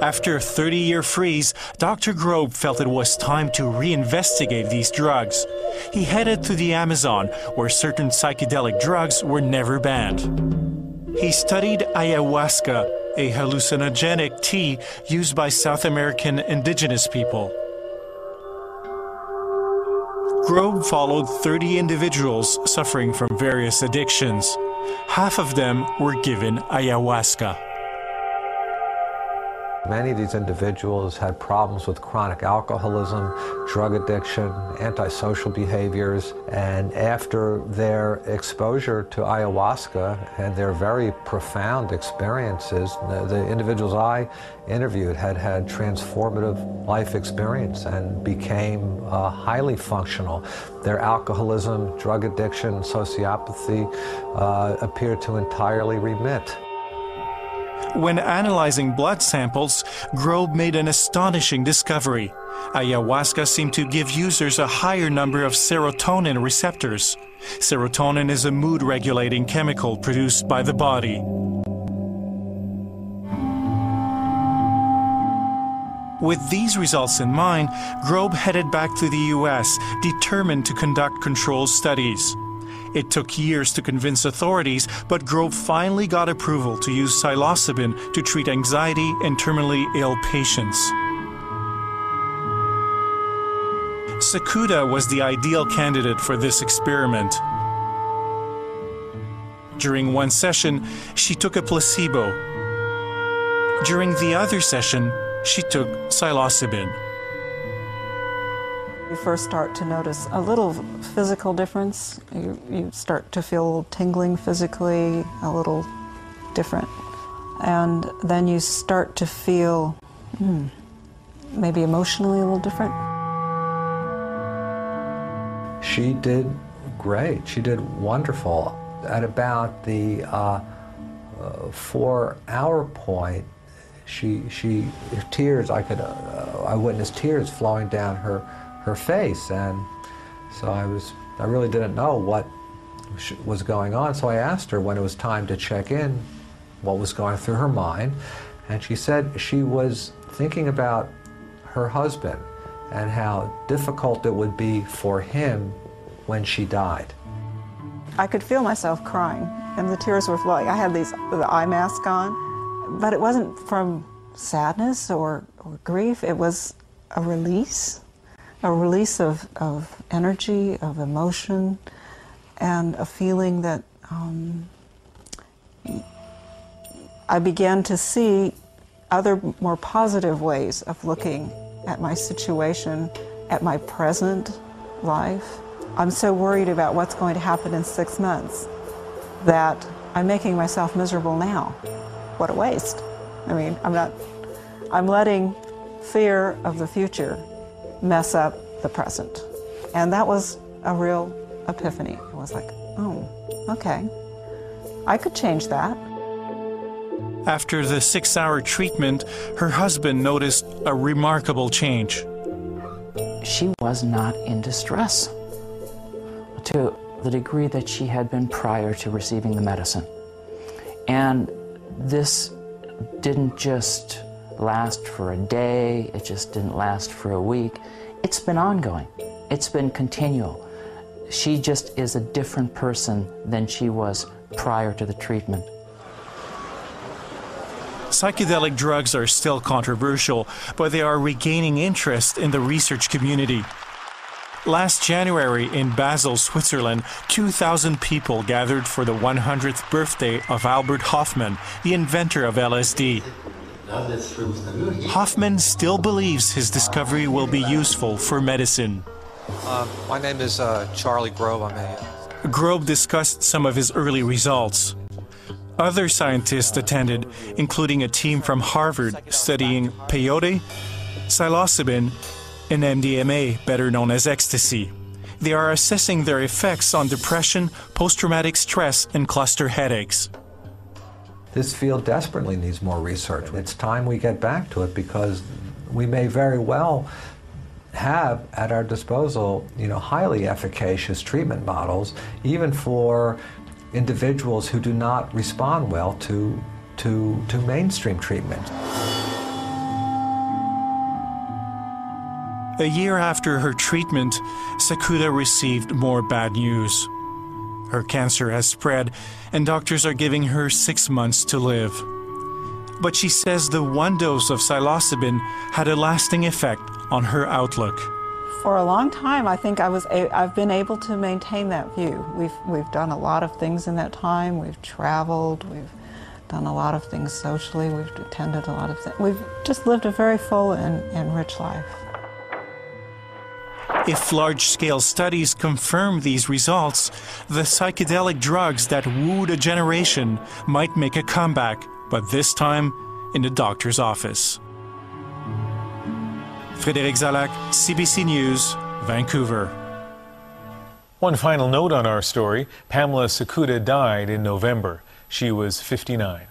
After a 30-year freeze, Dr. Grobe felt it was time to reinvestigate these drugs. He headed to the Amazon, where certain psychedelic drugs were never banned. He studied ayahuasca, a hallucinogenic tea used by South American indigenous people. Grobe followed 30 individuals suffering from various addictions. Half of them were given ayahuasca. Many of these individuals had problems with chronic alcoholism, drug addiction, antisocial behaviors, and after their exposure to ayahuasca and their very profound experiences, the individuals I interviewed had had transformative life experience and became highly functional. Their alcoholism, drug addiction, sociopathy appeared to entirely remit. When analyzing blood samples, Grobe made an astonishing discovery. Ayahuasca seemed to give users a higher number of serotonin receptors. Serotonin is a mood-regulating chemical produced by the body. With these results in mind, Grobe headed back to the US, determined to conduct controlled studies. It took years to convince authorities, but Grobe finally got approval to use Psilocybin to treat anxiety in terminally ill patients. Sakuda was the ideal candidate for this experiment. During one session, she took a placebo. During the other session, she took Psilocybin. You first start to notice a little physical difference. You start to feel a little tingling physically, a little different. And then you start to feel maybe emotionally a little different. She did great. She did wonderful. At about the 4-hour point, her tears, I witnessed tears flowing down her face, and so I really didn't know what was going on. So I asked her when it was time to check in what was going through her mind, and she said she was thinking about her husband and how difficult it would be for him when she died. I could feel myself crying, and the tears were flowing. I had the eye mask on, but it wasn't from sadness or grief. It was a release of energy, of emotion, and a feeling that I began to see other more positive ways of looking at my situation, at my present life. I'm so worried about what's going to happen in 6 months that I'm making myself miserable now. What a waste. I mean, I'm letting fear of the future mess up the present. And that was a real epiphany. I was like, oh, okay, I could change that. After the 6-hour treatment, her husband noticed a remarkable change. She was not in distress to the degree that she had been prior to receiving the medicine. And this didn't just last for a day, it just didn't last for a week. It's been ongoing. It's been continual. She just is a different person than she was prior to the treatment. Psychedelic drugs are still controversial, but they are regaining interest in the research community. Last January in Basel, Switzerland, 2,000 people gathered for the 100th birthday of Albert Hofmann, the inventor of LSD. Hofmann still believes his discovery will be useful for medicine. My name is Charlie Grobe. Grobe discussed some of his early results. Other scientists attended, including a team from Harvard studying peyote, psilocybin, and MDMA, better known as ecstasy. They are assessing their effects on depression, post-traumatic stress, and cluster headaches. This field desperately needs more research. It's time we get back to it because we may very well have at our disposal, highly efficacious treatment models, even for individuals who do not respond well to mainstream treatment. A year after her treatment, Sakuda received more bad news. Her cancer has spread, and doctors are giving her 6 months to live. But she says the one dose of psilocybin had a lasting effect on her outlook. For a long time, I think I've been able to maintain that view. We've done a lot of things in that time. We've traveled. We've done a lot of things socially. We've attended a lot of things. We've just lived a very full and rich life. If large-scale studies confirm these results, the psychedelic drugs that wooed a generation might make a comeback, but this time in the doctor's office. Frédéric Zalac, CBC News, Vancouver. One final note on our story. Pamela Sakuda died in November. She was 59.